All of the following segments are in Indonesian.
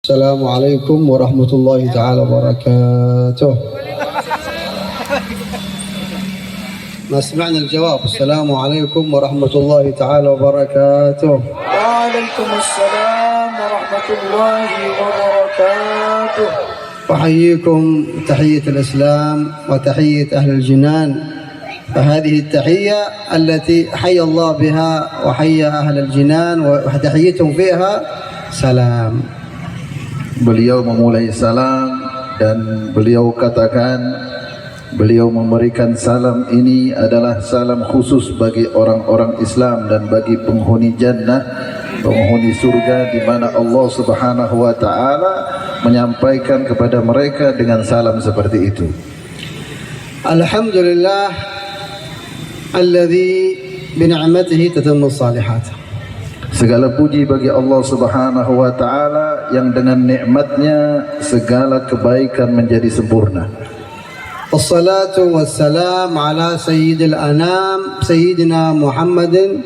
السلام عليكم ورحمة الله تعالى وبركاته. ما سمعنا الجواب. السلام عليكم ورحمة الله تعالى وبركاته. وعليكم السلام ورحمة الله وبركاته. أحييكم تحية الإسلام وتحية أهل الجنان، فهذه التحية التي حي الله بها وحي أهل الجنان وتحيتهم فيها سلام. Beliau memulai salam dan beliau katakan, beliau memberikan salam ini adalah salam khusus bagi orang-orang Islam dan bagi penghuni jannah, penghuni surga, di mana Allah Subhanahu wa taala menyampaikan kepada mereka dengan salam seperti itu. Alhamdulillah alladzi bi ni'matihi tatimmu shalihat. Segala puji bagi Allah Subhanahu wa taala yang dengan nikmatnya segala kebaikan menjadi sempurna. Wassalatu wassalam ala sayyidil anam sayyidina Muhammadin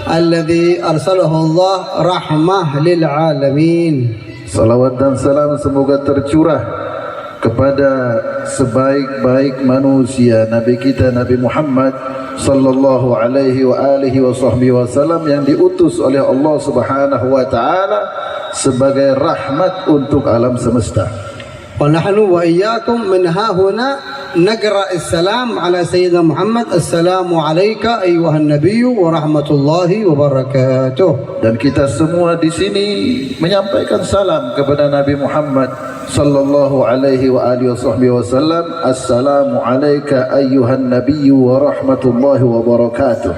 alladzi arsalahu Allah rahmah lil alamin. Salawat dan salam semoga tercurah kepada sebaik-baik manusia, Nabi kita Nabi Muhammad sallallahu alaihi wa alihi wa sahbihi wasallam, yang diutus oleh Allah Subhanahu wa taala sebagai rahmat untuk alam semesta. Wa nahnu wa iyyakum min hahuna naqra as-salam ala sayyidina Muhammad. Assalamu alayka ayyuhan nabiyyu wa rahmatullahi wa barakatuh. Dan kita semua di sini menyampaikan salam kepada Nabi Muhammad sallallahu alaihi wa alihi wasallam. Assalamu alayka ayyuhan nabiyyu wa rahmatullahi wa barakatuh.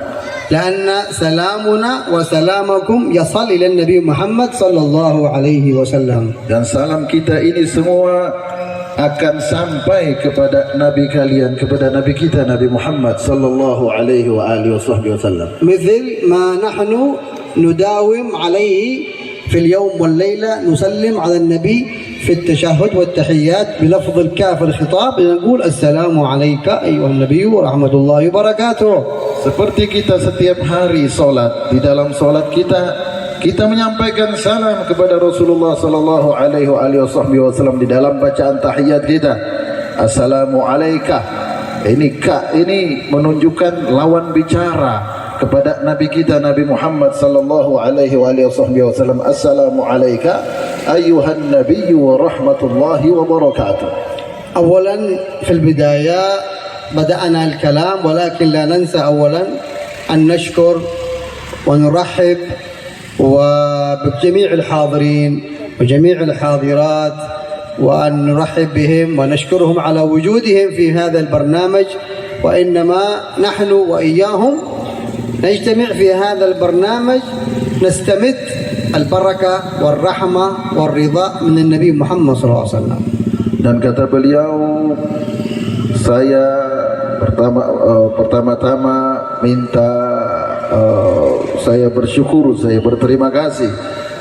Karena salamuna wa salamakum yasal ila Nabi Muhammad sallallahu alaihi wasallam. Dan salam kita ini semua akan sampai kepada Nabi kalian, kepada Nabi kita Nabi Muhammad sallallahu alaihi wa alihi wasallam. مثل ما نحن نداوم عليه في اليوم والليلة نسلم على النبي في التشهد والتحيات بلفظ الكاف الخطاب، نقول السلام عليك أيها النبي ورحمة الله وبركاته. Seperti kita setiap hari solat, di dalam solat kita menyampaikan salam kepada Rasulullah sallallahu alaihi wasallam di dalam bacaan tahiyat kita. Assalamu alayka. Ini menunjukkan lawan bicara kepada Nabi kita Nabi Muhammad sallallahu alaihi wasallam. Assalamu alayka ayyuhan nabiyyu wa rahmatullahi wa barakatuh. أولا في البداية بدأنا الكلام، ولكن لا ننسى أولا أن نشكر ونرحب وبجميع الحاضرين وجميع الحاضرات، وأن نرحب بهم ونشكرهم على وجودهم في هذا البرنامج. وإنما نحن وإياهم نجتمع في هذا البرنامج نستمد البركة والرحمة والرضا من النبي محمد صلى الله عليه وسلم. Dan kata beliau, saya pertama-tama minta saya bersyukur, saya berterima kasih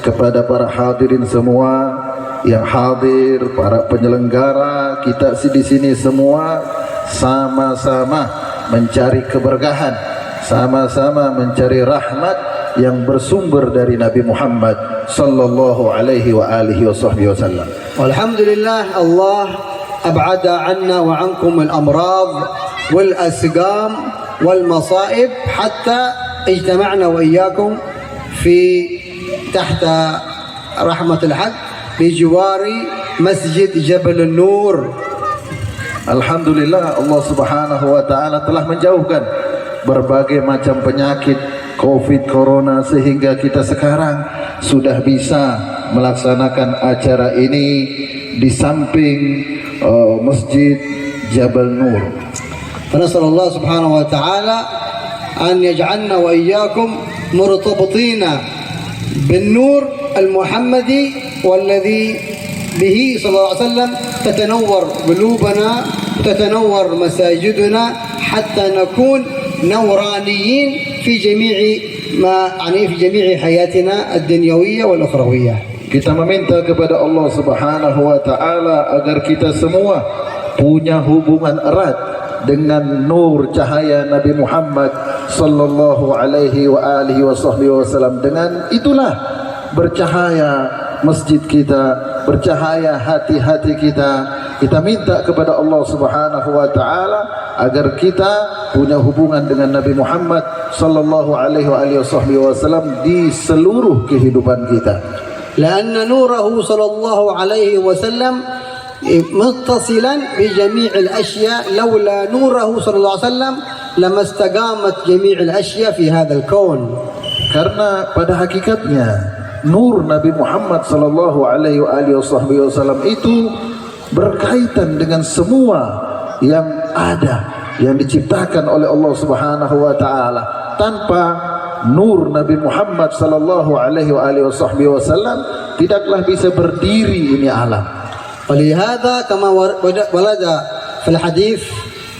kepada para hadirin semua yang hadir, para penyelenggara kita di sini semua sama-sama mencari keberkahan, sama-sama mencari rahmat yang bersumber dari Nabi Muhammad sallallahu alaihi wa alihi wasallam. Walhamdulillah, Allah أبعد عنا وعنكم الأمراض والأسقام والمصائب حتى اجتمعنا وإياكم تحت رحمة الحق بجوار مسجد جبل النور. Alhamdulillah, Allah Subhanahu wa taala telah menjauhkan berbagai macam penyakit Covid, Corona, sehingga kita sekarang sudah bisa melaksanakan acara ini di samping Masjid Jabal Nur. فنسأل الله سبحانه وتعالى أن يجعلنا وإياكم مرتبطين بالنور المحمدي والذي به صلى الله عليه وسلم تتنور قلوبنا وتتنور مساجدنا حتى نكون نورانيين في جميع في جميع حياتنا الدنيوية والأخروية. Kita meminta kepada Allah Subhanahu wa taala agar kita semua punya hubungan erat dengan nur cahaya Nabi Muhammad sallallahu alaihi wa alihi wasallam. Dengan itulah bercahaya masjid kita, bercahaya hati-hati kita. Kita minta kepada Allah Subhanahu wa taala agar kita punya hubungan dengan Nabi Muhammad sallallahu alaihi wasallam di seluruh kehidupan kita. لأن نوره صلى الله عليه وسلم متصلا بجميع الأشياء لولا نوره صلى الله عليه وسلم لما استقامت جميع الأشياء في هذا الكون. Karena pada hakikatnya nur Nabi Muhammad sallallahu alaihi wasallam itu berkaitan dengan semua yang ada, yang diciptakan oleh Allah Subhanahu wa taala. Tanpa nur Nabi Muhammad sallallahu alaihi wasallam tidaklah bisa berdiri ini alam. ولهذا كما ورد في الحديث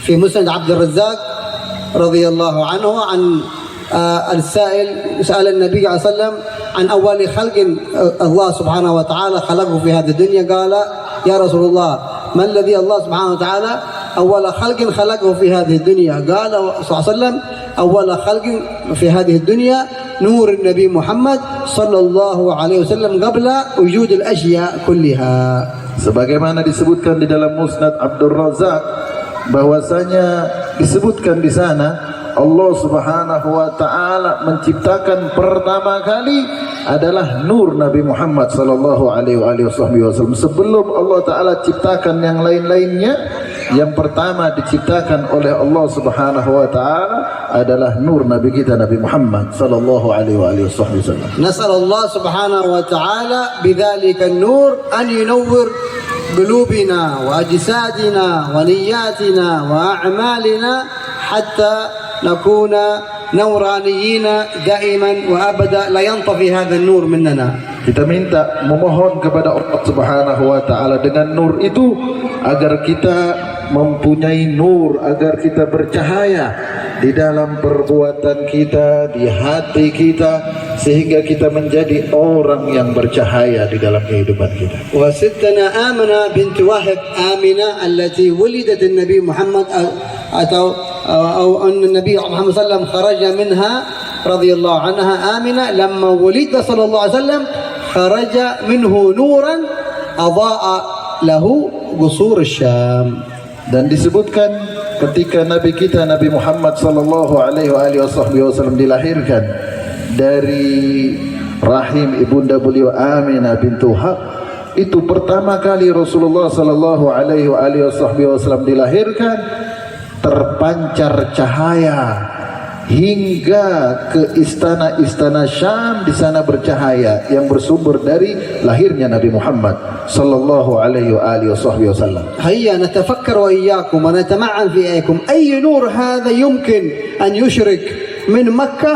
في مسند عبد الرزاق رضي الله عنه عن السائل سأل النبي صلى الله عليه وسلم عن أول خلق الله سبحانه وتعالى خلقه في هذه الدنيا. قال يا رسول الله ما الذي الله سبحانه وتعالى أول خلق خلقه في هذه الدنيا؟ قال صلى الله عليه وسلم أول خلق في هذه الدنيا نور النبي محمد صلى الله عليه وسلم قبل وجود الأشياء كلها. Sebagaimana disebutkan di dalam Musnad Abdul Razak, bahwasanya disebutkan di sana Allah Subhanahu wa taala menciptakan pertama kali adalah nur Nabi Muhammad sallallahu alaihi wasallam. Sebelum Allah taala ciptakan yang lain-lainnya, yang pertama diciptakan oleh Allah Subhanahu wa taala adalah nur Nabi kita Nabi Muhammad sallallahu alaihi wasallam. نسأل الله سبحانه وتعالى بذلك النور أن ينور قلوبنا وأجسادنا ونياتنا وأعمالنا حتى نكون نورانيين دائما وأبدا لا ينطفي هذا النور مننا. Kita minta memohon kepada Allah Subhanahu wa taala dengan nur itu agar kita mempunyai nur, agar kita bercahaya di dalam perbuatan kita, di hati kita, sehingga kita menjadi orang yang bercahaya di dalam kehidupan kita. وستنا آمنة بنت وهب آمنة التي ولدت النبي محمد أو أن النبي محمد صلى الله عليه وسلم خرج منها رضي الله عنها آمنة لما ولد صلى الله عليه وسلم خرج منه نورا أضاء له قصور الشام. Dan disebutkan ketika Nabi kita Nabi Muhammad sallallahu alaihi wasallam dilahirkan dari rahim ibunda beliau Aminah bintu Wahab, itu pertama kali Rasulullah sallallahu alaihi wasallam dilahirkan, terpancar cahaya hingga ke istana-istana Syam. Di sana bercahaya yang bersumber dari lahirnya Nabi Muhammad sallallahu alaihi wasallam. هيا نتفكر وإياكم ونتمعن في أيكم أي نور هذا يمكن أن يشرك من مكة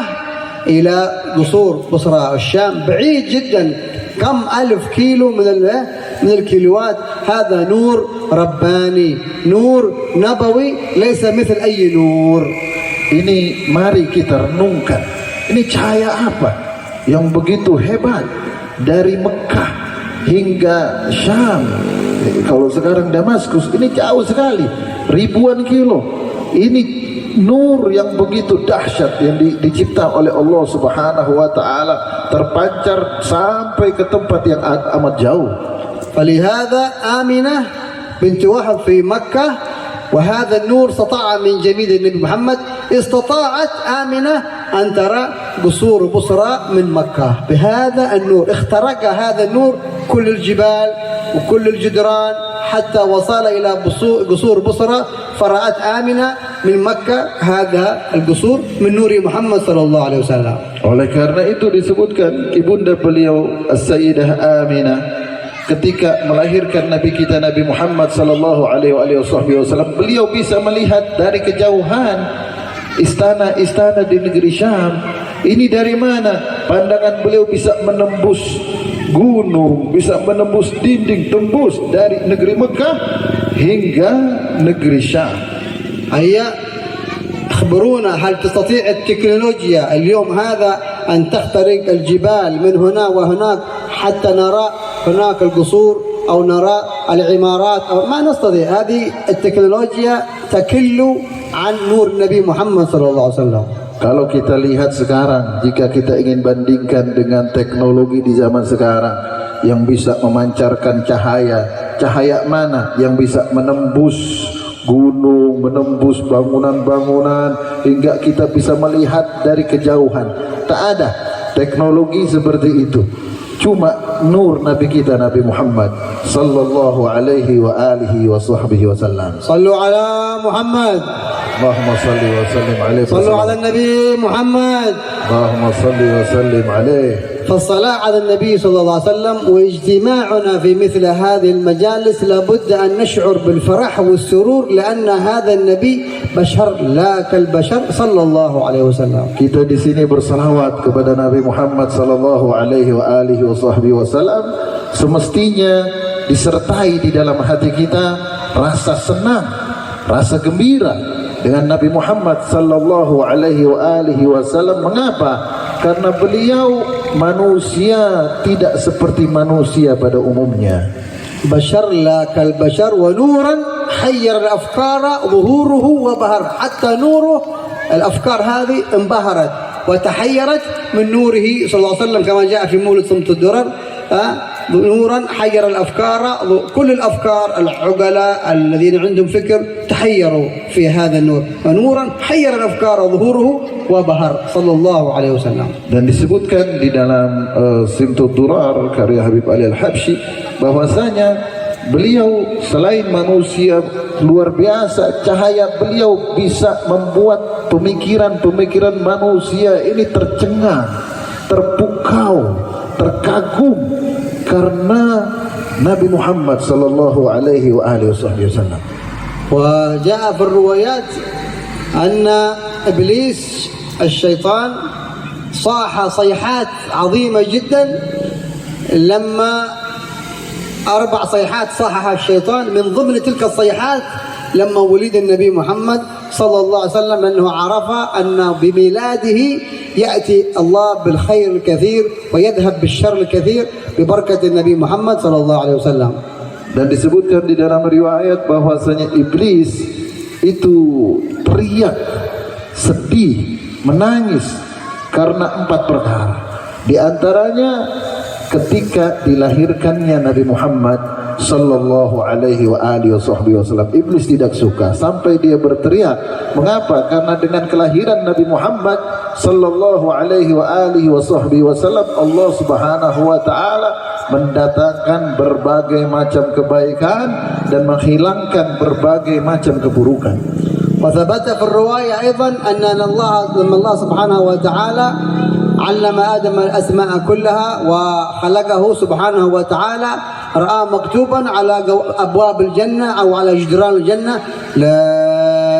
إلى قصور بصرى الشام، بعيد جدا، كم ألف كيلو من الكيلوات. هذا نور رباني، نور نبوي، ليس مثل أي نور. Ini mari kita renungkan, ini cahaya apa yang begitu hebat dari Mekah hingga Syam. Kalau sekarang Damaskus ini jauh sekali, ribuan kilo. Ini nur yang begitu dahsyat yang dicipta oleh Allah Subhanahu wa taala, terpancar sampai ke tempat yang amat jauh. فلهذا آمنة بنت وهب في مكة وهذا النور استطاع من جميل النبي محمد، استطاعت آمنة أن ترى قصور بصرى من مكة بهذا النور. اخترق هذا النور كل الجبال وكل الجدران حتى وصل إلى قصور بصرى، فرأت آمنة من مكة هذا القصور من نور محمد صلى الله عليه وسلم. Oleh karena itu disebutkan ibunda beliau As-Sayyidah Aminah ketika melahirkan Nabi kita Nabi Muhammad sallallahu alaihi wasallam, beliau bisa melihat dari kejauhan istana-istana di negeri Syam. Ini dari mana? Pandangan beliau bisa menembus gunung, bisa menembus dinding, tembus dari negeri Mekah hingga negeri Syam. هيا أخبرونا هل تستطيع التكنولوجيا اليوم هذا أن تخترق الجبال من هنا وهناك حتى نرى هناك القصور أو نرى العمارات؟ أو ما نستطيع. هذه التكنولوجيا تكل عن نور النبي محمد صلى الله عليه وسلم. Kalau kita lihat sekarang, jika kita ingin bandingkan dengan teknologi di zaman sekarang yang bisa memancarkan cahaya, cahaya mana yang bisa menembus gunung, menembus bangunan-bangunan hingga kita bisa melihat dari kejauhan? Tak ada teknologi seperti itu. Cuma nur Nabi kita, Nabi Muhammad sallallahu alaihi wa alihi wa sahbihi wasallam. Sallu ala Muhammad. Allahumma salli wa sallim alaihi. Sallu ala Nabi Muhammad. Allahumma salli wa sallim alaihi. فالصلاة على النبي صلى الله عليه وسلم واجتماعنا في مثل هذه المجالس لابد أن نشعر بالفرح والسرور لأن هذا النبي بشر لا كالبشر صلى الله عليه وسلم. Kita di sini bersalawat kepada Nabi Muhammad sallallahu alaihi wa alihi wasallam, semestinya disertai di dalam hati kita rasa senang, rasa gembira dengan Nabi Muhammad sallallahu alaihi wa alihi wasallam. Mengapa? Karena beliau manusia tidak seperti manusia pada umumnya. بشر لا كالبشر ونورا حير الأفكار ظهوره وبهر حتى نوره الأفكار هذه انبهرت وتحيرت من نوره صلى الله عليه وسلم كما جاء في مولد صمت الدرر. نورا حير الأفكار، كل الأفكار العقلاء الذين عندهم فكر تحيروا في هذا النور، ونورا حير الأفكار ظهوره وبهر صلى الله عليه وسلم. Dan disebutkan di dalam Simtud Durar karya Habib Ali Al-Habsyi bahwasanya beliau selain manusia luar biasa, cahaya beliau bisa membuat pemikiran-pemikiran manusia ini tercengang, terpukau, terkagum karena Nabi Muhammad sallallahu alaihi wa alihi wasallam. وجاء في الروايات أن إبليس الشيطان صاح صيحات عظيمة جدا، لما 4 صيحات صاحها الشيطان، من ضمن تلك الصيحات لما ولد النبي محمد صلى الله عليه وسلم أنه عرف أن بميلاده يأتي الله بالخير الكثير ويذهب بالشر الكثير ببركة النبي محمد صلى الله عليه وسلم. Dan disebutkan di dalam riwayat bahwasanya iblis itu teriak, sedih, menangis karena 4 perkara. Di antaranya ketika dilahirkannya Nabi Muhammad sallallahu alaihi wa alihi wasallam, iblis tidak suka sampai dia berteriak. Mengapa? Karena dengan kelahiran Nabi Muhammad sallallahu alaihi wa alihi wasallam, Allah Subhanahu wa taala mendatangkan berbagai macam kebaikan dan menghilangkan berbagai macam keburukan. وثبت في الرواية أيضا أن الله سبحانه وتعالى علم آدم الأسماء كلها وخلقه سبحانه وتعالى، رأى مكتوبا على أبواب الجنة أو على جدران الجنة لا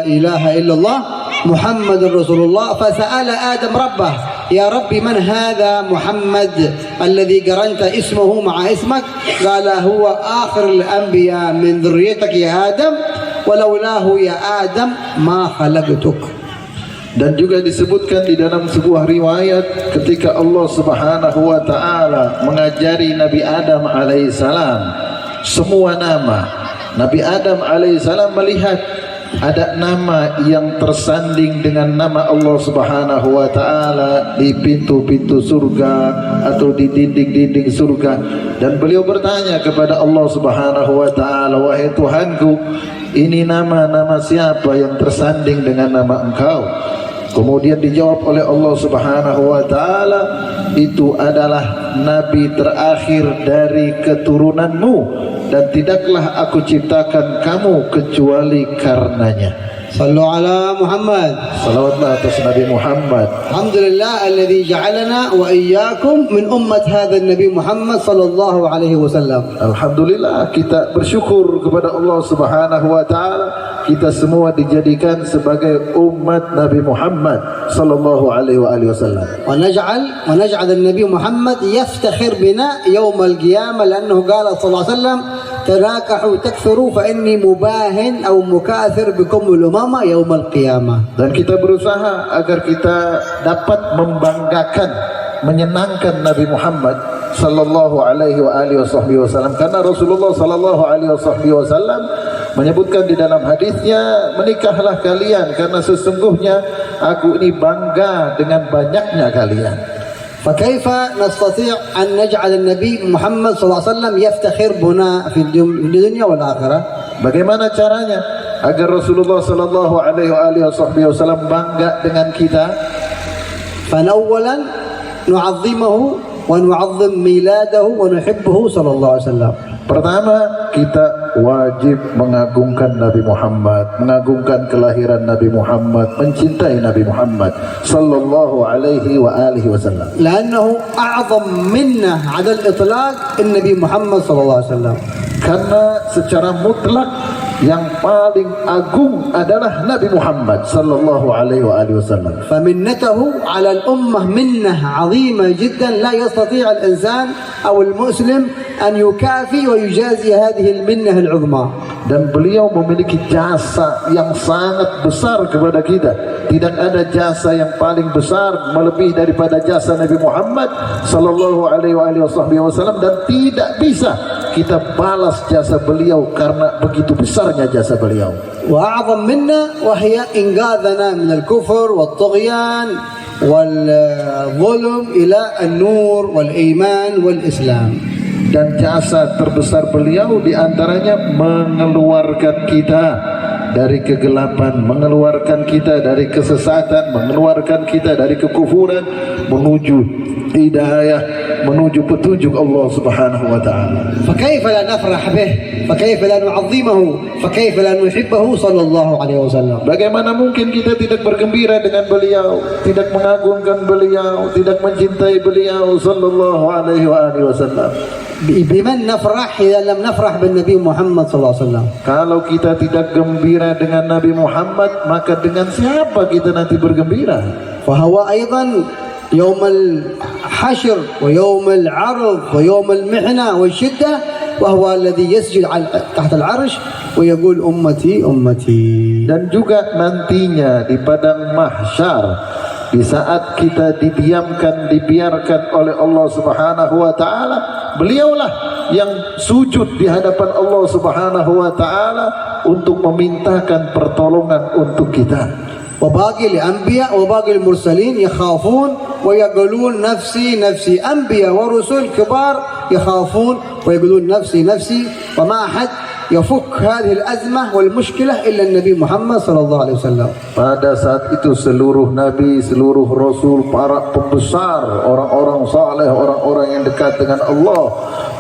إله إلا الله محمد رسول الله، فسأل آدم ربه يا ربي من هذا محمد الذي قرنت اسمه مع اسمك؟ قال هو آخر الأنبياء من ذريتك يا آدم ولولاه يا آدم ما خلقتك. Dan juga disebutkan di dalam sebuah riwayat ketika Allah Subhanahu wa taala mengajari Nabi Adam alaihissalam semua nama, Nabi Adam alaihissalam melihat ada nama yang tersanding dengan nama Allah Subhanahu wa taala di pintu-pintu surga atau di dinding-dinding surga, dan beliau bertanya kepada Allah Subhanahu wa taala, wahai Tuhanku, ini nama-nama siapa yang tersanding dengan nama Engkau? Kemudian dijawab oleh Allah Subhanahu wa taala, itu adalah nabi terakhir dari keturunanmu dan tidaklah aku ciptakan kamu kecuali karenanya. صلوا على محمد. Salawatlah atas Nabi Muhammad. الحمد لله الذي جعلنا وإياكم من أمة هذا النبي محمد صلى الله عليه وسلم. Alhamdulillah, kita bersyukur kepada Allah Subhanahu wa taala, kita semua dijadikan sebagai umat Nabi Muhammad sallallahu alaihi wasallam. ونجعل النبي محمد يفتخر بنا يوم القيامة لأنه قال صلى الله عليه وسلم تناكحوا تكثروا فإني مباهن أو مكاثر بكم الأمم يوم القيامة. Dan kita berusaha agar kita dapat membanggakan, menyenangkan Nabi Muhammad sallallahu alaihi wa alihi wasallam, karena Rasulullah sallallahu alaihi wasallam menyebutkan di dalam hadisnya, menikahlah kalian karena sesungguhnya aku ini bangga dengan banyaknya kalian. فكيف نستطيع أن نجعل النبي محمد صلى الله عليه وسلم يفتخر بنا في الدنيا والآخرة؟ Bagaimana caranya agar Rasulullah sallallahu alaihi wasallam bangga dengan kita? فأولا نعظمه ونعظم ميلاده ونحبه صلى الله عليه وسلم. Pertama, kita wajib mengagungkan Nabi Muhammad, mengagungkan kelahiran Nabi Muhammad, mencintai Nabi Muhammad sallallahu alaihi wasallam. لأنه أعظم منا على الإطلاق النبي محمد صلى الله عليه وسلم. Karena secara mutlak yang paling agung adalah Nabi Muhammad sallallahu alaihi wasallam. فمنته على الأمة منة عظيمة جدا لا يستطيع الإنسان أو المسلم أن يكافي ويجازي هذه المنة العظمى. Dan beliau memiliki jasa yang sangat besar kepada kita. Tidak ada jasa yang paling besar melebihi daripada jasa Nabi Muhammad sallallahu alaihi wasallam, dan tidak bisa kita balas jasa beliau karena begitu besarnya jasa beliau. وأعظم منا وهي إنقاذنا من الكفر والطغيان والظلم إلى النور والإيمان والإسلام. Dan jasa terbesar beliau diantaranya mengeluarkan kita dari kegelapan, mengeluarkan kita dari kesesatan, mengeluarkan kita dari kekufuran menuju hidayah, menuju petunjuk Allah Subhanahu wa taala. فكيف لا نفرح به؟ فكيف لا نعظمه؟ فكيف لا نحبه صلى الله عليه وسلم؟ Bagaimana mungkin kita tidak bergembira dengan beliau, tidak mengagungkan beliau, tidak mencintai beliau sallallahu alaihi wasallam? بمن نفرح إذا لم نفرح بالنبي محمد صلى الله عليه وسلم؟ Kalau kita tidak gembira dengan Nabi Muhammad, maka dengan siapa kita nanti bergembira? فهو أيضا يوم الحشر ويوم العرض ويوم المحنة والشدة وهو الذي يسجد تحت العرش ويقول أمتي أمتي. Dan juga nantinya di padang mahsyar, di saat kita didiamkan, dibiarkan oleh Allah Subhanahu wa taala, beliaulah yang sujud di hadapan Allah Subhanahu wa taala untuk memintakan pertolongan untuk kita. وباقي الأنبياء وباقي المرسلين يخافون ويقولون نفسي نفسي. أنبياء ورسل كبار يخافون ويقولون نفسي نفسي، وما أحد يفك هذه الأزمة والمشكلة إلا النبي محمد صلى الله عليه وسلم. Pada saat itu seluruh nabi, seluruh rasul, para pembesar, orang-orang saleh, orang-orang yang dekat dengan Allah,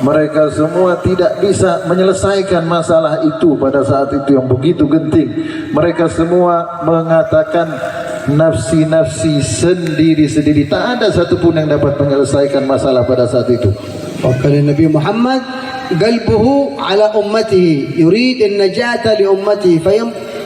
mereka semua tidak bisa menyelesaikan masalah itu pada saat itu yang begitu genting. Mereka semua mengatakan nafsi-nafsi, sendiri-sendiri. Tak ada satupun yang dapat menyelesaikan masalah pada saat itu. وكان النبي محمد قلبه على أمته يريد النجاة لأمته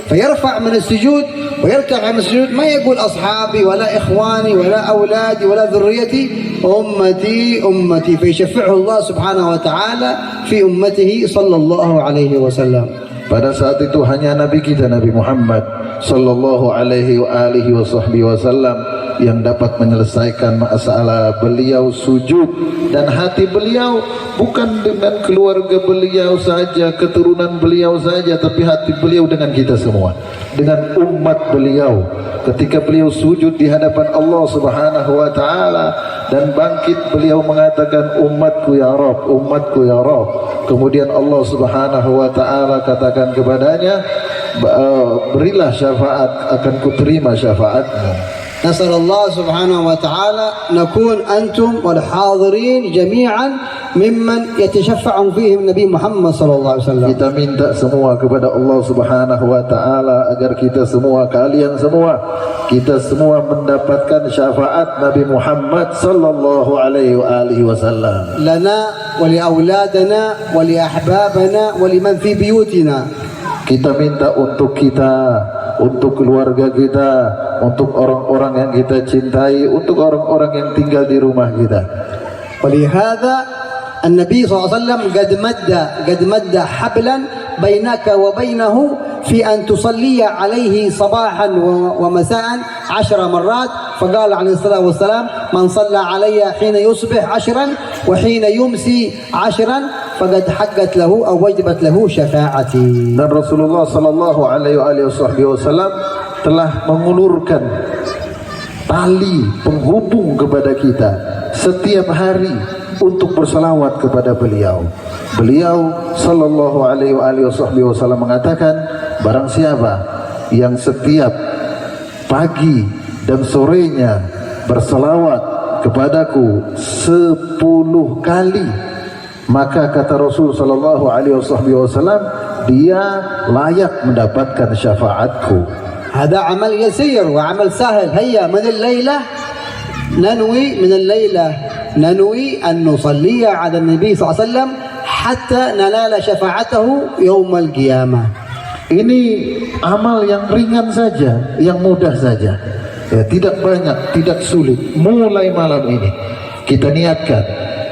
فيرفع من السجود ويرتفع من السجود، ما يقول أصحابي ولا إخواني ولا أولادي ولا ذريتي، أمتي أمتي، فيشفعه الله سبحانه وتعالى في أمته صلى الله عليه وسلم. Pada saat itu hanya Nabi kita, Nabi Muhammad sallallahu alaihi wasallam yang dapat menyelesaikan masalah. Beliau sujud dan hati beliau bukan dengan keluarga beliau saja, keturunan beliau saja, tapi hati beliau dengan kita semua, dengan umat beliau. Ketika beliau sujud di hadapan Allah Subhanahu wa taala dan bangkit, beliau mengatakan umatku ya Rabb, umatku ya Rabb. Kemudian Allah Subhanahu wa taala katakan kepadanya, berilah syafaat, akan kuterima syafaatmu. نسأل الله سبحانه وتعالى نكون أنتم والحاضرين جميعا ممن يتشفع فيهم النبي محمد صلى الله عليه وسلم. Kita minta semua kepada Allah Subhanahu wa taala agar kita semua, kalian semua, kita semua mendapatkan syafaat Nabi Muhammad sallallahu alaihi wasallam. لنا ولأولادنا ولأحبابنا ولمن في بيوتنا. Kita minta untuk kita, untuk keluarga kita, untuk orang-orang yang kita cintai, untuk orang-orang yang tinggal di rumah kita. ولهذا النبي صلى الله عليه وسلم قد مد حبلا بينك وبينه في أن تصلي عليه صباحا ومساء 10 مرات، فقال عليه الصلاة والسلام من صلى علي حين يصبح 10 وحين يمسي 10 فقد حقت له أو وجبت له شفاعتي. Dan Rasulullah sallallahu alaihi wasallam telah mengulurkan tali penghubung kepada kita setiap hari untuk berselawat kepada beliau. Beliau sallallahu alaihi wasallam mengatakan, barang siapa yang setiap pagi dan sorenya berselawat kepadaku 10 kali, maka kata Rasul sallallahu alaihi wasallam, dia layak mendapatkan syafaatku. هذا عمل يسير وعمل سهل. هيا من الليلة ننوي أن نصلي على النبي صلى الله عليه وسلم حتى ننال شفاعته يوم القيامة. Ini amal yang ringan saja, yang mudah saja, ya, tidak banyak, tidak sulit. Mulai malam ini kita niatkan,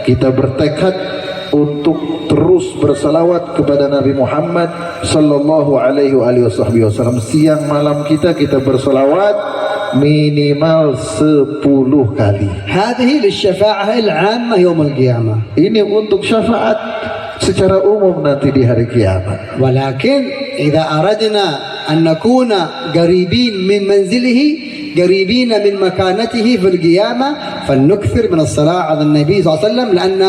kita bertekad untuk terus bersalawat kepada Nabi Muhammad sallallahu alaihi wasallam. Siang malam kita bersalawat minimal 10 kali. هذه للشفاعة العامة يوم القيامة. Ini untuk syafaat secara umum nanti di hari kiamat. ولكن إذا أردنا أن نكون قريبين من منزله قريبين من مكانته في القيامة فلنكثر من الصلاة على النبي صلى الله عليه وسلم، لأن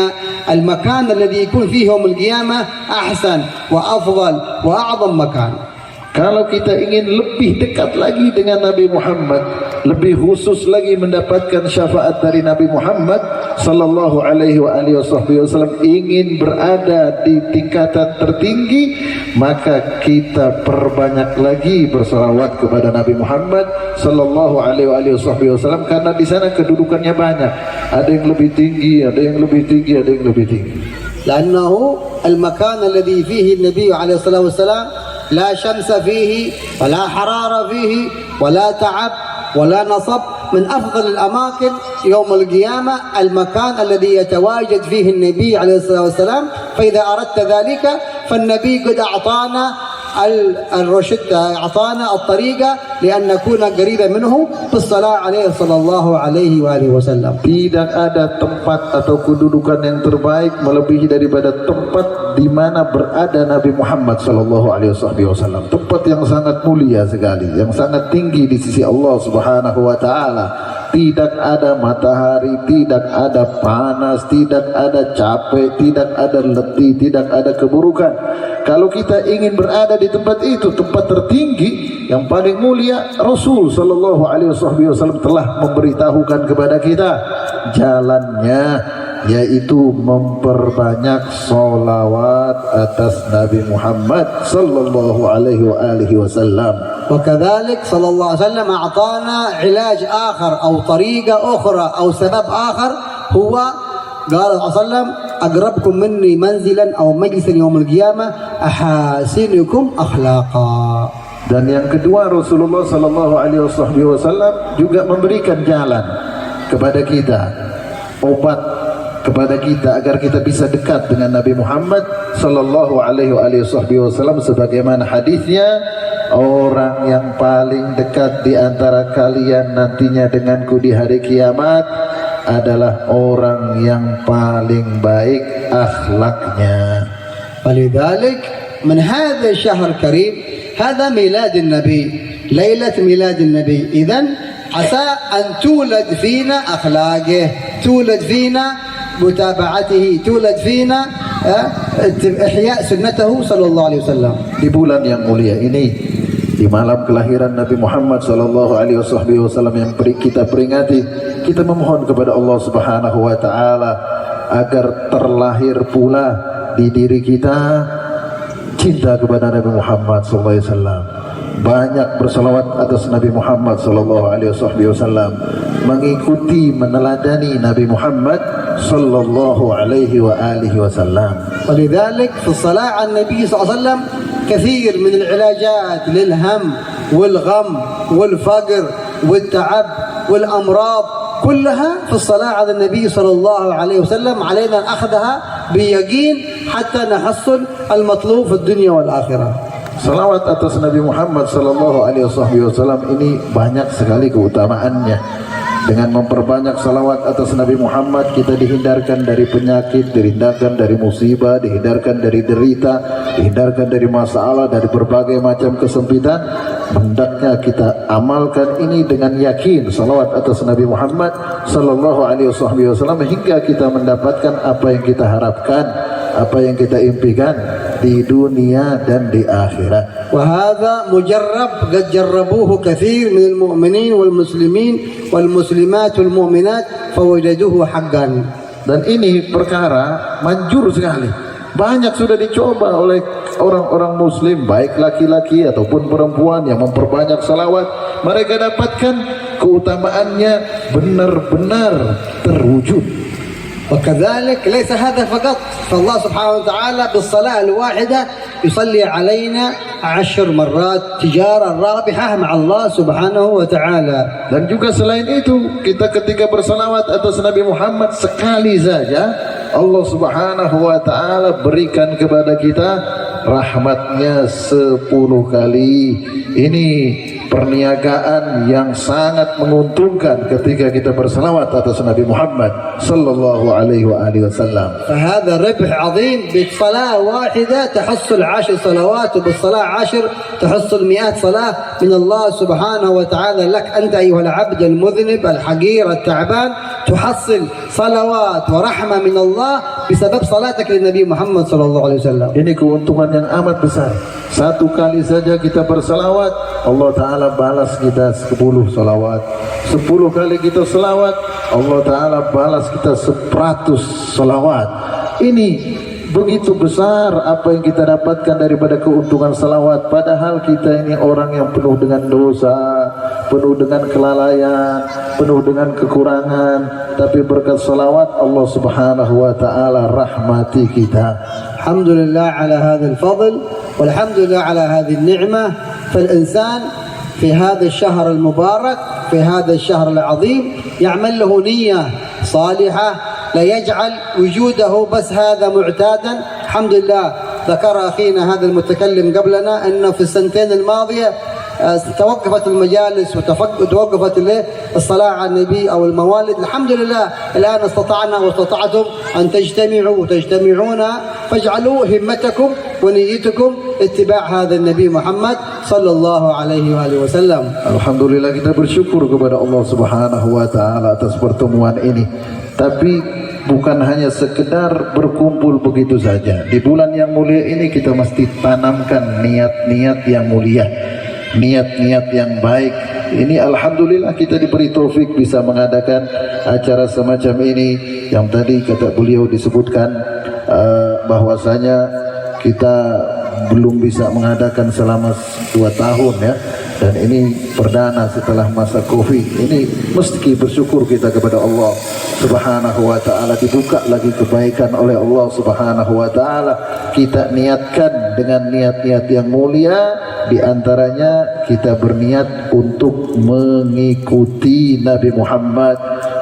المكان الذي يكون فيه يوم القيامة أحسن وأفضل وأعظم مكان. Kalau kita ingin lebih dekat lagi dengan Nabi Muhammad, lebih khusus lagi mendapatkan syafaat dari Nabi Muhammad sallallahu alaihi wasallam, ingin berada di tingkatan tertinggi, maka kita perbanyak lagi bersalawat kepada Nabi Muhammad sallallahu alaihi wasallam, karena di sana kedudukannya banyak. Ada yang lebih tinggi, ada yang lebih tinggi, ada yang lebih tinggi. لأنه المكان الذي فيه النبي عليه الصلاة والسلام لا شمس فيه ولا حرارة فيه ولا تعب ولا نصب، من أفضل الأماكن يوم القيامة المكان الذي يتواجد فيه النبي عليه الصلاة والسلام. فإذا أردت ذلك فالنبي قد أعطانا الرشد، أعطانا الطريقة لأن نكون قريبا منه بالصلاة عليه صلى الله عليه وآله وسلم. Tidak ada tempat atau kedudukan yang terbaik melebihi daripada tempat di mana berada Nabi Muhammad sallallahu alaihi wasallam. Tempat yang sangat mulia sekali, yang sangat tinggi di sisi Allah Subhanahu wa taala. Tidak ada matahari, tidak ada panas, tidak ada capek, tidak ada letih, tidak ada keburukan. Kalau kita ingin berada di tempat itu, tempat tertinggi yang paling mulia, Rasul sallallahu alaihi wasallam telah memberitahukan kepada kita jalannya, yaitu memperbanyak sholawat atas Nabi Muhammad sallallahu alaihi wasallam. وكذلك صلى الله عليه وسلم أعطانا علاج آخر أو طريقة أخرى أو سبب آخر، هو قال صلى الله عليه وسلم أقربكم مني منزلا أو مجلسا يوم القيامة أحاسنكم أخلاقا. Dan yang kedua, Rasulullah sallallahu alaihi wasallam juga memberikan jalan kepada kita, obat kepada kita agar kita bisa dekat dengan Nabi Muhammad sallallahu alaihi wasallam, sebagaimana hadisnya, orang yang paling dekat di antara kalian nantinya denganku di hari kiamat adalah orang yang paling baik akhlaknya. ولذلك من هذا الشهر الكريم هذا ميلاد النبي، ليلة ميلاد النبي، إذن عسى أن تولد فينا أخلاقه، تولد فينا متابعته، تولد فينا إحياء سنته صلى الله عليه وسلم. Di bulan yang mulia ini, di malam kelahiran Nabi Muhammad sallallahu alaihi wasallam yang kita peringati, kita memohon kepada Allah Subhanahu wa taala agar terlahir pula di diri kita cinta kepada Nabi Muhammad sallallahu alaihi wasallam. Banyak bersalawat atas Nabi Muhammad sallallahu alaihi wasallam, mengikuti meneladani Nabi Muhammad sallallahu alaihi wasallam. ولذلك في الصلاة على النبي صلى الله عليه وسلم كثير من العلاجات للهم والغم والفقر والتعب والأمراض، كلها في الصلاة على النبي صلى الله عليه وسلم. علينا أن أخذها بيقين حتى نحصل المطلوب في الدنيا والآخرة. Salawat atas Nabi Muhammad sallallahu alaihi wasallam ini banyak sekali keutamaannya. Dengan memperbanyak salawat atas Nabi Muhammad, kita dihindarkan dari penyakit, dihindarkan dari musibah, dihindarkan dari derita, dihindarkan dari masalah, dari berbagai macam kesempitan. Hendaknya kita amalkan ini dengan yakin, salawat atas Nabi Muhammad sallallahu alaihi wasallam, hingga kita mendapatkan apa yang kita harapkan, apa yang kita impikan di dunia dan di akhirat. وهذا مجرب قد جربوه كثير من المؤمنين والمسلمين والمسلمات والمؤمنات فوجدوه حقا. Dan ini perkara manjur sekali. Banyak sudah dicoba oleh orang-orang muslim, baik laki-laki ataupun perempuan yang memperbanyak salawat. Mereka dapatkan keutamaannya benar-benar terwujud. وكذلك ليس هذا فقط، فالله سبحانه وتعالى بالصلاة الواحدة يصلي علينا 10 مرات تجارة رابحة مع الله سبحانه وتعالى. Dan juga selain itu, kita ketika bersalawat atas Nabi Muhammad sekali saja, Allah Subhanahu wa taala berikan kepada kita rahmatnya 10 kali. Ini perniagaan yang sangat menguntungkan ketika kita bersalawat atas Nabi Muhammad sallallahu alaihi wasallam. فهذا ربح عظيم. بالصلاة واحدة تحصل 10 صلوات، وبالصلاة 10 تحصل 100 صلاة من الله سبحانه وتعالى لك أنت أيها العبد المذنب الحقير التعبان، تحصل صلوات ورحمة من الله بسبب صلاتك للنبي محمد صلى الله عليه وسلم. Ini keuntungan yang amat besar. Satu kali saja kita bersalawat, Allah Ta'ala balas kita 10 salawat. 10 kali kita salawat, Allah Ta'ala balas kita 100 salawat. Ini begitu besar apa yang kita dapatkan daripada keuntungan salawat. Padahal kita ini orang yang penuh dengan dosa, penuh dengan kelalaian, penuh dengan kekurangan. Tapi berkat salawat Allah Subhanahu wa ta'ala rahmati kita. Alhamdulillah ala hadha al-fadl walhamdulillah ala hadhihi an-ni'mah. فالإنسان في هذا الشهر المبارك في هذا الشهر العظيم يعمل له نية صالحة، لا يجعل وجوده بس هذا معتادا. الحمد لله ذكر أخينا هذا المتكلم قبلنا أنه في السنتين الماضية توقفت المجالس وتوقفت الصلاة على النبي أو الموالد. الحمد لله الآن استطعنا واستطعتم أن تجتمعوا وتجتمعون، فاجعلوا همتكم ونيتكم اتباع هذا النبي محمد صلى الله عليه وآله وسلم. Alhamdulillah, kita bersyukur kepada Allah Subhanahu wa ta'ala atas pertemuan ini. Tapi bukan hanya sekedar berkumpul begitu saja. Di bulan yang mulia ini kita mesti tanamkan niat-niat yang mulia, niat-niat yang baik. Ini alhamdulillah kita diberi taufik bisa mengadakan acara semacam ini. Yang tadi kata beliau disebutkan bahwasanya kita belum bisa mengadakan selama 2 tahun ya. Dan ini perdana setelah masa Covid. Ini mesti bersyukur kita kepada Allah Subhanahu wa ta'ala. Dibuka lagi kebaikan oleh Allah Subhanahu wa ta'ala. Kita niatkan dengan niat-niat yang mulia. Di antaranya kita berniat untuk mengikuti Nabi Muhammad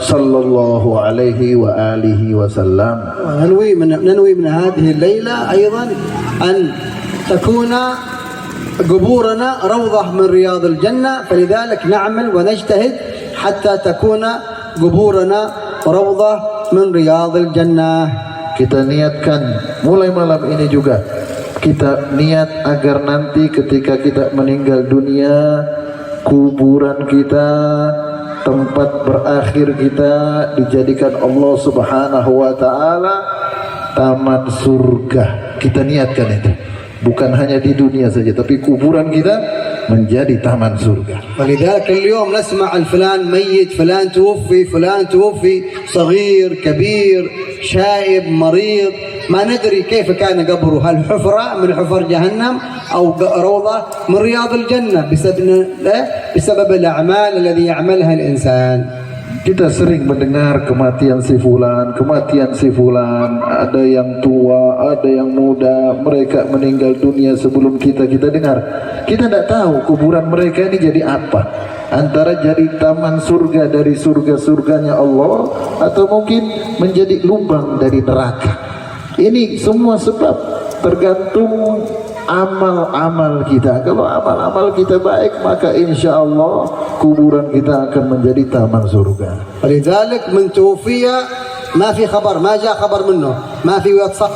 sallallahu alaihi wa alihi wasallam. ننوي من هذه الليلة أيضا أن تكون قبورنا روضة من رياض الجنة، فلذلك نعمل ونجتهد حتى تكون قبورنا روضة من رياض الجنة. Kita niatkan mulai malam ini juga, kita niat agar nanti ketika kita meninggal dunia, kuburan kita, tempat berakhir kita dijadikan Allah Subhanahu wa ta'ala taman surga. Kita niatkan itu. Bukan hanya di dunia saja, tapi kuburan kita menjadi taman surga. ولذلك اليوم نسمع الفلان ميت، فلان توفي، فلان توفي، صغير كبير شائب مريض، ما ندري كيف كان قبره، هل حفرة من حفر جهنم أو روضة من رياض الجنة بسبب الأعمال الذي يعملها الإنسان. Kita sering mendengar kematian si fulan, kematian si fulan. Ada yang tua, ada yang muda. Mereka meninggal dunia sebelum kita dengar. Kita tidak tahu kuburan mereka ini jadi apa. Antara jadi taman surga dari surga-surganya Allah, atau mungkin menjadi lubang dari neraka. Ini semua sebab tergantung amal-amal kita. Kalau amal-amal kita baik, maka insya Allah kuburan kita akan menjadi taman surga. ولذلك من توفي ما في خبر، ما جاء خبر منه، ما في واتساب،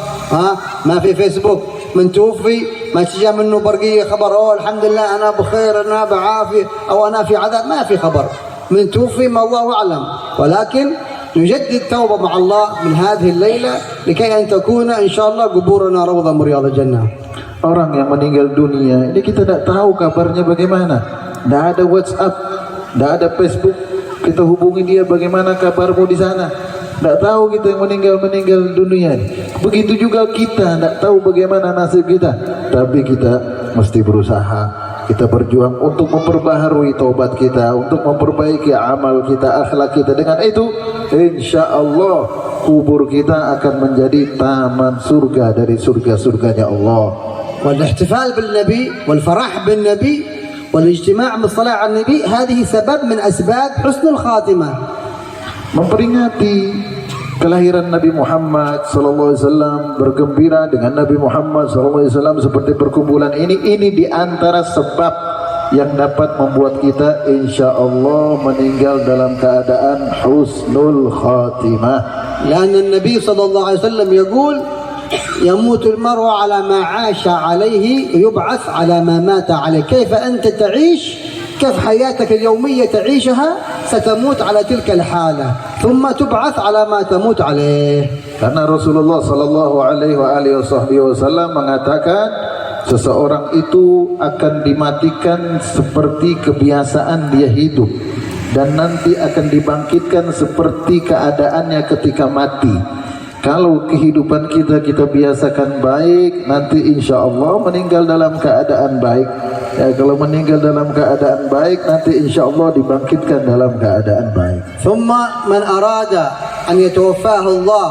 ما في فيسبوك. من توفي ما تجي منه برقية خبر الحمد لله أنا بخير أنا بعافية أو أنا في عذاب، ما في خبر. من توفي ما الله أعلم، ولكن نجدد توبة مع الله من هذه الليلة لكي أن تكون إن شاء الله قبورنا روضة من رياض الجنة. Orang yang meninggal dunia ini kita tidak tahu kabarnya bagaimana. Tidak ada WhatsApp, tidak ada Facebook. Kita hubungi dia, bagaimana kabarmu di sana. Tidak tahu kita yang meninggal dunia. Begitu juga kita tidak tahu bagaimana nasib kita. Tapi kita mesti berusaha. Kita berjuang untuk memperbaharui taubat kita, untuk memperbaiki amal kita, akhlak kita. Dengan itu, insya Allah kubur kita akan menjadi taman surga dari surga-surganya Allah. والاحتفال بالنبي والفرح بالنبي والاجتماع بالصلاة على النبي هذه سبب من أسباب حسن الخاتمة. Memperingati kelahiran Nabi Muhammad SAW, bergembira dengan Nabi Muhammad SAW seperti perkumpulan ini di antara sebab yang dapat membuat kita insya Allah meninggal dalam keadaan husnul khatimah. لأن النبي صلى الله عليه وسلم يقول يموت المرء على ما عاش عليه يبعث على ما مات عليه. كيف أنت تعيش، كيف حياتك اليومية تعيشها، ستموت على تلك الحالة ثم تبعث على ما تموت عليه. Karena Rasulullah sallallahu alaihi wasallam mengatakan seseorang itu akan dimatikan seperti kebiasaan dia hidup dan nanti akan dibangkitkan seperti keadaannya ketika mati. Kalau kehidupan kita biasakan baik, nanti insya Allah meninggal dalam keadaan baik. Ya, kalau meninggal dalam keadaan baik, nanti insya Allah dibangkitkan dalam keadaan baik. ثم من أراد أن يتوفاه الله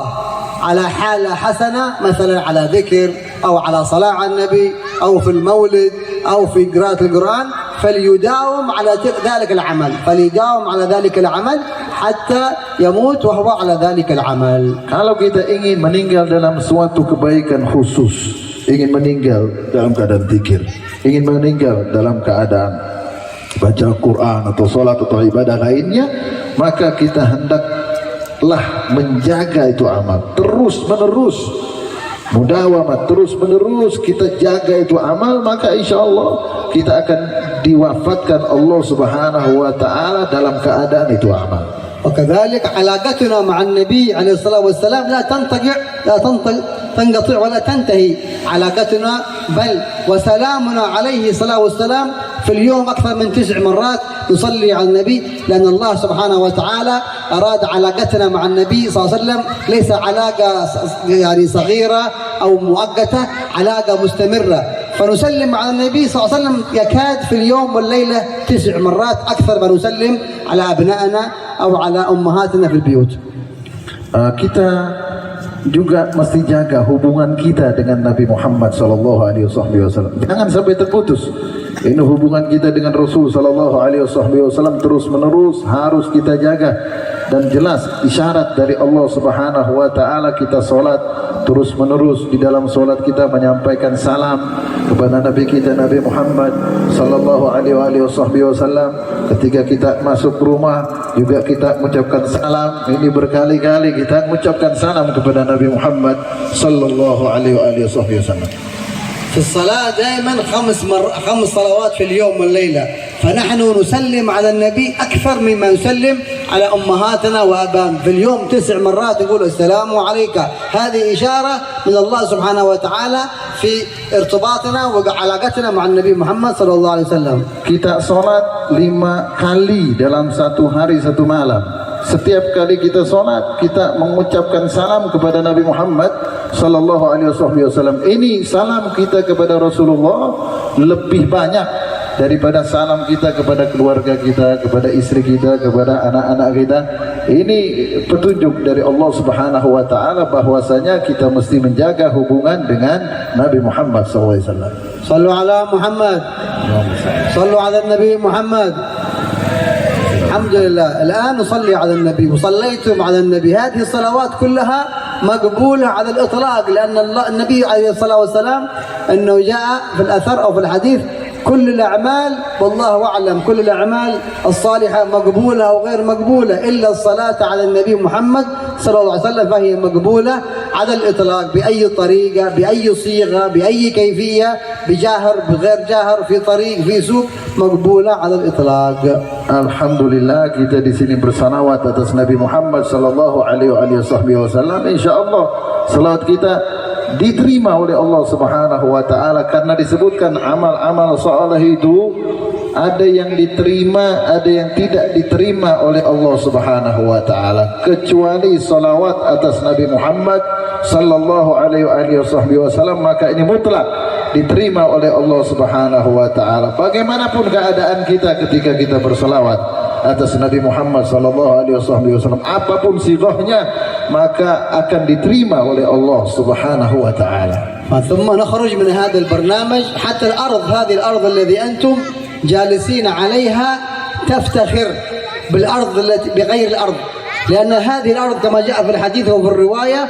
على حالة حسنة، مثلا على ذكر أو على صلاة على النبي أو في المولد أو في قراءة القرآن، فليداوم على ذلك العمل، فليداوم على ذلك العمل حتى يموت وهو على ذلك العمل. Kalau kita ingin meninggal dalam suatu kebaikan khusus, ingin meninggal dalam keadaan zikir, ingin meninggal dalam keadaan baca Quran atau sholat atau ibadah lainnya, maka kita hendaklah menjaga itu amal terus menerus, mudawamah terus menerus kita jaga itu amal, maka insya Allah kita akan diwafatkan Allah Subhanahu wa taala dalam keadaan itu amal. وكذلك علاقتنا مع النبي عليه الصلاة والسلام لا تنقطع ولا تنتهي علاقتنا، بل وسلامنا عليه الصلاة والسلام في اليوم أكثر من 9 مرات نصلي على النبي، لأن الله سبحانه وتعالى أراد علاقتنا مع النبي صلى الله عليه وسلم ليس علاقة يعني صغيرة أو مؤقتة، علاقة مستمرة. فنسلم على النبي صلى الله عليه وسلم يكاد في اليوم والليلة 9 مرات أكثر ما نسلم على أبنائنا أو على أمهاتنا في البيوت. Kita juga mesti jaga hubungan kita dengan Nabi Muhammad SAW. Jangan sampai terputus. Ini hubungan kita dengan Rasul SAW terus menerus harus kita jaga. Dan jelas isyarat dari Allah Subhanahu wa taala kita salat terus menerus. Di dalam salat kita menyampaikan salam kepada Nabi kita Nabi Muhammad sallallahu alaihi wasallam. Ketika kita masuk rumah juga kita mengucapkan salam. Ini berkali-kali kita mengucapkan salam kepada Nabi Muhammad sallallahu alaihi wasallam. في الصلاة دائما 5 صلوات في اليوم والليلة، فنحن نسلم على النبي أكثر مما نسلم على أمهاتنا وأبانا. في اليوم 9 مرات نقول السلام عليك. هذه إشارة من الله سبحانه وتعالى في ارتباطنا وعلاقتنا مع النبي محمد صلى الله عليه وسلم. Kita sholat 5 kali dalam 1 hari 1 malam. Setiap kali kita sholat, kita mengucapkan salam kepada Nabi Muhammad sallallahu alaihi wasallam. Ini salam kita kepada Rasulullah lebih banyak daripada salam kita kepada keluarga kita, kepada istri kita, kepada anak-anak kita. Ini petunjuk dari Allah Subhanahu wa taala bahwasanya kita mesti menjaga hubungan dengan Nabi Muhammad sallallahu alaihi wasallam. Sallu ala Muhammad. Sallu ala Nabi Muhammad. الحمد لله. الآن نصلي على النبي وصليتم على النبي. هذه الصلوات كلها مقبولة على الإطلاق، لأن النبي عليه الصلاة والسلام أنه جاء في الأثر أو في الحديث كل الأعمال والله أعلم كل الأعمال الصالحة مقبولة أو غير مقبولة إلا الصلاة على النبي محمد صلى الله عليه وسلم، فهي مقبولة على الإطلاق بأي طريقة بأي صيغة بأي كيفية، بجاهر بغير جاهر، في طريق في سوق، مقبولة على الإطلاق. Alhamdulillah kita di sini bersalawat atas Nabi Muhammad sallallahu alaihi wasallam. Insyaallah salawat kita diterima oleh Allah Subhanahu wa taala, karena disebutkan amal-amal saleh itu ada yang diterima, ada yang tidak diterima oleh Allah Subhanahu wa taala, kecuali salawat atas Nabi Muhammad sallallahu alaihi wasallam, maka ini mutlak diterima oleh Allah Subhanahu wa taala. Bagaimanapun keadaan kita ketika kita berselawat atas Nabi Muhammad sallallahu alaihi wasallam, apapun sighahnya, maka akan diterima oleh Allah Subhanahu wa taala. ثم نخرج من هذا البرنامج حتى هذه الأرض الذي أنتم جالسين عليها تفتخر بالأرض التي بغير الأرض، لأن هذه الأرض كما جاء في الحديث وفي الرواية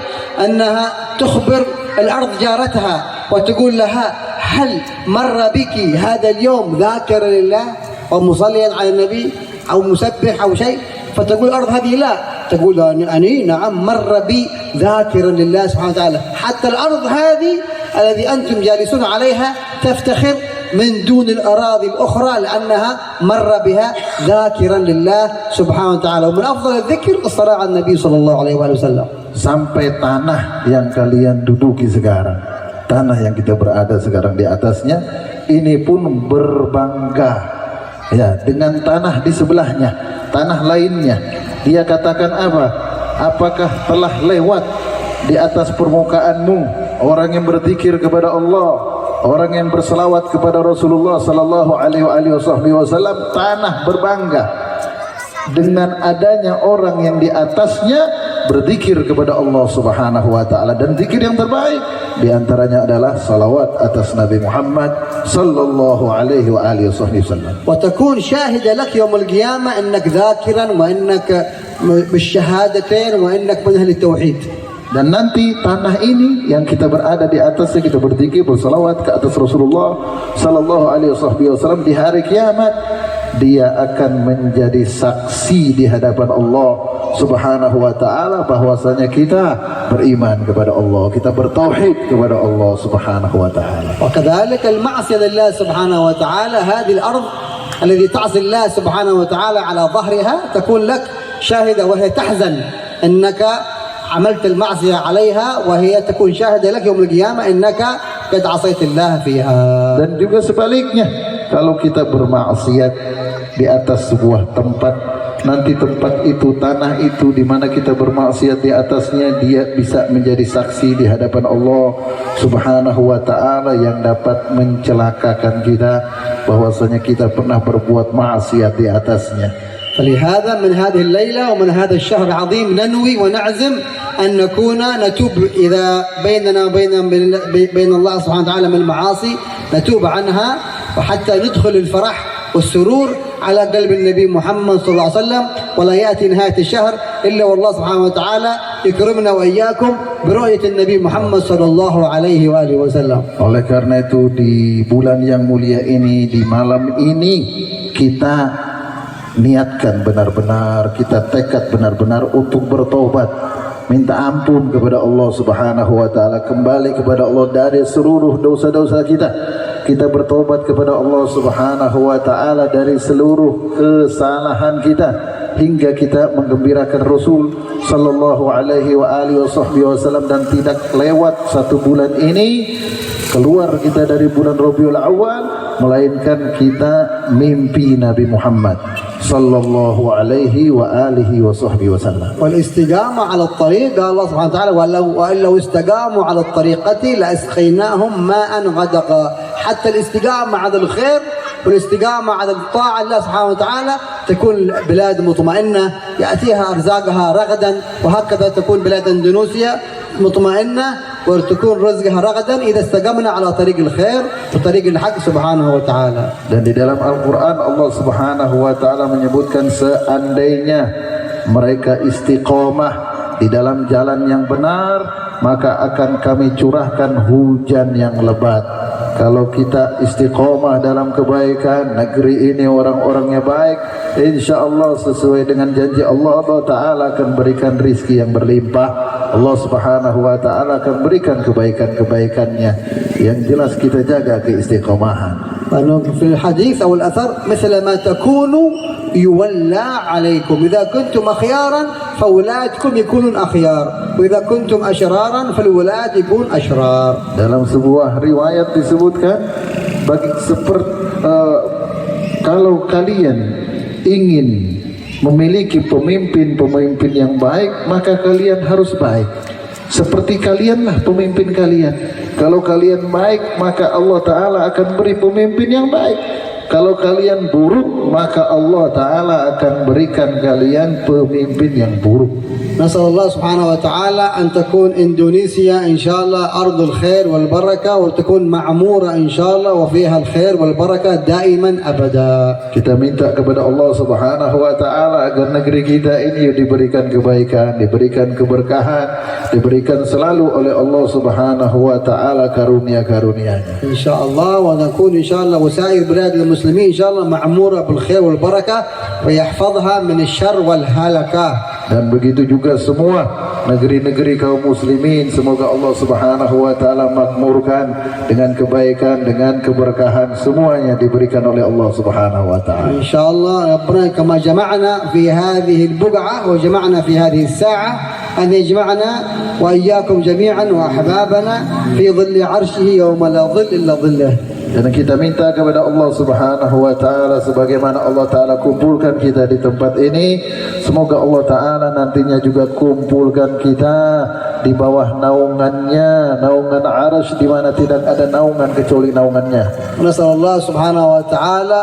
أنها تخبر الأرض جارتها وتقول لها هل مر بك هذا اليوم ذاكرا لله ومصليا على النبي أو مسبح أو شيء، فتقول الأرض هذه لا، تقول أني نعم مر بي ذاكرا لله سبحانه وتعالى. حتى الأرض هذه الذي أنتم جالسون عليها تفتخر من دون الأراضي الأخرى لأنها مر بها ذاكرا لله سبحانه وتعالى. ومن أفضل الذكر الصلاة على النبي صلى الله عليه وسلم. Sampai tanah yang kalian duduki sekarang, tanah yang kita berada sekarang di atasnya, ini pun berbangga ya dengan tanah di sebelahnya, tanah lainnya. Dia katakan apa? Apakah telah lewat di atas permukaanmu orang yang berzikir kepada Allah, orang yang berselawat kepada Rasulullah sallallahu alaihi wasallam? Tanah berbangga dengan adanya orang yang di atasnya berzikir kepada Allah Subhanahu wa taala, dan zikir yang terbaik di antaranya adalah salawat atas Nabi Muhammad sallallahu alaihi wasallam. وتكون شاهدة لك يوم القيامة أنك ذاكرا وأنك بالشهادتين وأنك من أهل التوحيد. Dan nanti tanah ini yang kita berada di atasnya, kita berzikir bersalawat ke atas Rasulullah sallallahu alaihi wasallam, di hari kiamat dia akan menjadi saksi di hadapan Allah Subhanahu wa taala bahwasanya kita beriman kepada Allah, kita bertauhid kepada Allah Subhanahu wa taala. وكذلك المعصية لله سبحانه وتعالى، هذه الأرض الذي تعصي الله سبحانه وتعالى على ظهرها تكون لك شاهدة وهي تحزن أنك عملت المعصية عليها، وهي تكون شاهدة لك يوم القيامة أنك قد عصيت الله فيها. Dan juga sebaliknya, kalau kita bermaksiat di atas sebuah tempat, nanti tempat itu, tanah itu di mana kita bermaksiat di atasnya, dia bisa menjadi saksi di hadapan Allah Subhanahu wa taala yang dapat mencelakakan kita bahwasanya kita pernah berbuat maksiat di atasnya. فلهذا من هذه الليلة ومن هذا الشهر العظيم ننوي ونعزم أن نتوب إذا بيننا وبين الله سبحانه وتعالى من المعاصي، نتوب عنها وحتى ندخل الفرح والسرور على قلب النبي محمد صلى الله عليه وسلم، ولا يأتي نهاية الشهر إلا والله سبحانه وتعالى يكرمنا وإياكم برؤية النبي محمد صلى الله عليه وآله وسلم. Oleh karena itu di bulan yang mulia ini, di malam ini, kita niatkan benar-benar, kita tekad benar-benar untuk bertobat, minta ampun kepada Allah Subhanahu wa taala, kembali kepada Allah dari seluruh dosa-dosa kita. Kita bertobat kepada Allah Subhanahu wa taala dari seluruh kesalahan kita, hingga kita menggembirakan Rasul sallallahu alaihi wasallam, dan tidak lewat satu bulan ini keluar kita dari bulan Rabiul Awal melainkan kita mimpi Nabi Muhammad sallallahu alaihi wasallam. والاستقامة على الطريق قال الله سبحانه وتعالى وإن لو استقاموا على الطريقة لأسقيناهم ماء غدقا. حتى الاستقامة على الخير والاستقامة على الطاعة الله سبحانه وتعالى تكون بلاد مطمئنة يأتيها أرزاقها رغدا، وهكذا تكون بلاد اندونيسيا مطمئنة وتكون رزقها رغدا إذا استقمنا على طريق الخير وطريق الحق سبحانه وتعالى. Dan di dalam Al-Quran Allah Subhanahu wa taala menyebutkan seandainya mereka istiqomah di dalam jalan yang benar, maka akan kami curahkan hujan yang lebat. Kalau kita istiqomah dalam kebaikan, negeri ini orang-orangnya baik, insyaallah sesuai dengan janji Allah, Allah Ta'ala akan berikan rizki yang berlimpah. Allah Subhanahu wa Ta'ala akan berikan kebaikan-kebaikannya. Yang jelas kita jaga keistiqomahan. في الحديث أو الأثر مثل ما تكونوا يولى عليكم، إذا كنتم أخيارا فولاتكم يكونون أخيار، وإذا كنتم أشرارا فالولاة يكون أشرار. Dalam sebuah riwayat disebutkan kalau kalian ingin memiliki pemimpin-pemimpin yang baik, maka kalian harus baik. Seperti kalianlah pemimpin kalian. Kalau kalian baik, maka Allah Ta'ala akan beri pemimpin yang baik. Kalau kalian buruk, maka Allah Ta'ala akan berikan kalian pemimpin yang buruk. نسأل الله سبحانه وتعالى أن تكون إندونيسيا إن شاء الله أرض الخير والبركة، وتكون معمورة إن شاء الله وفيها الخير والبركة دائما أبدا. Kita minta kepada Allah Subhanahu wa Ta'ala agar negeri kita ini diberikan kebaikan, diberikan keberkahan, diberikan selalu oleh Allah Subhanahu wa Ta'ala karunia-karunia-Nya. إن شاء الله، ونكون إن شاء الله وسائر بلاد المسلمين إن شاء الله معمورة بالخير والبركة ويحفظها من الشر والهلكة. Dan begitu juga semua negeri-negeri kaum muslimin, semoga Allah Subhanahu wa Ta'ala makmurkan dengan kebaikan, dengan keberkahan, semuanya diberikan oleh Allah Subhanahu wa Ta'ala. إن شاء الله ربنا كما جمعنا في هذه البقعة وجمعنا في هذه الساعة أن يجمعنا وإياكم جميعا وأحبابنا في ظل عرشه يوم لا ظل إلا ظله. Dan kita minta kepada Allah Subhanahu wa Ta'ala, sebagaimana Allah Ta'ala kumpulkan kita di tempat ini, semoga Allah Ta'ala nantinya juga kumpulkan kita di bawah naungannya, naungan arsy, di mana tidak ada naungan kecuali naungannya. نسأل الله سبحانه وتعالى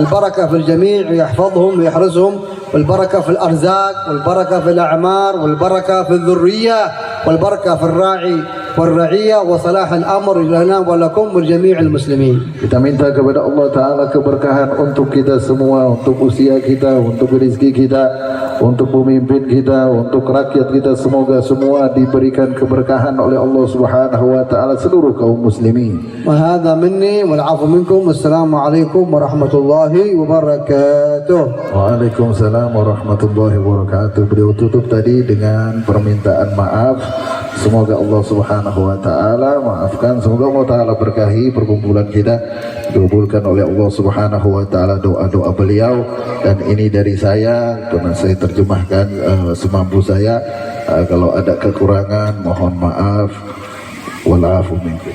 البركة في الجميع ويحفظهم ويحرسهم، والبركة في الأرزاق، والبركة في الأعمار، والبركة في الذرية، والبركة في الراعي والرعية، وصلاح الأمر لنا ولكم ولجميع المسلمين. Kita minta kepada Allah Ta'ala keberkahan untuk kita semua, untuk usia kita, untuk rezeki kita, untuk pemimpin kita, untuk rakyat kita. Semoga semua diberikan keberkahan oleh Allah Subhanahu wa Ta'ala seluruh kaum muslimin. وهذا مني والعفو منكم، والسلام عليكم ورحمة الله وبركاته. Waalaikumsalam warahmatullahi wabarakatuh. Beliau tutup tadi dengan permintaan maaf. Semoga Allah Subhanahu wa Ta'ala maafkan. Semoga Allah Ta'ala berkahi perkumpulan kita, dikabulkan oleh Allah Subhanahu wa Ta'ala doa-doa beliau. Dan ini dari saya, pernah saya terjemahkan semampu saya. Kalau ada kekurangan mohon maaf. Wal afu minkum.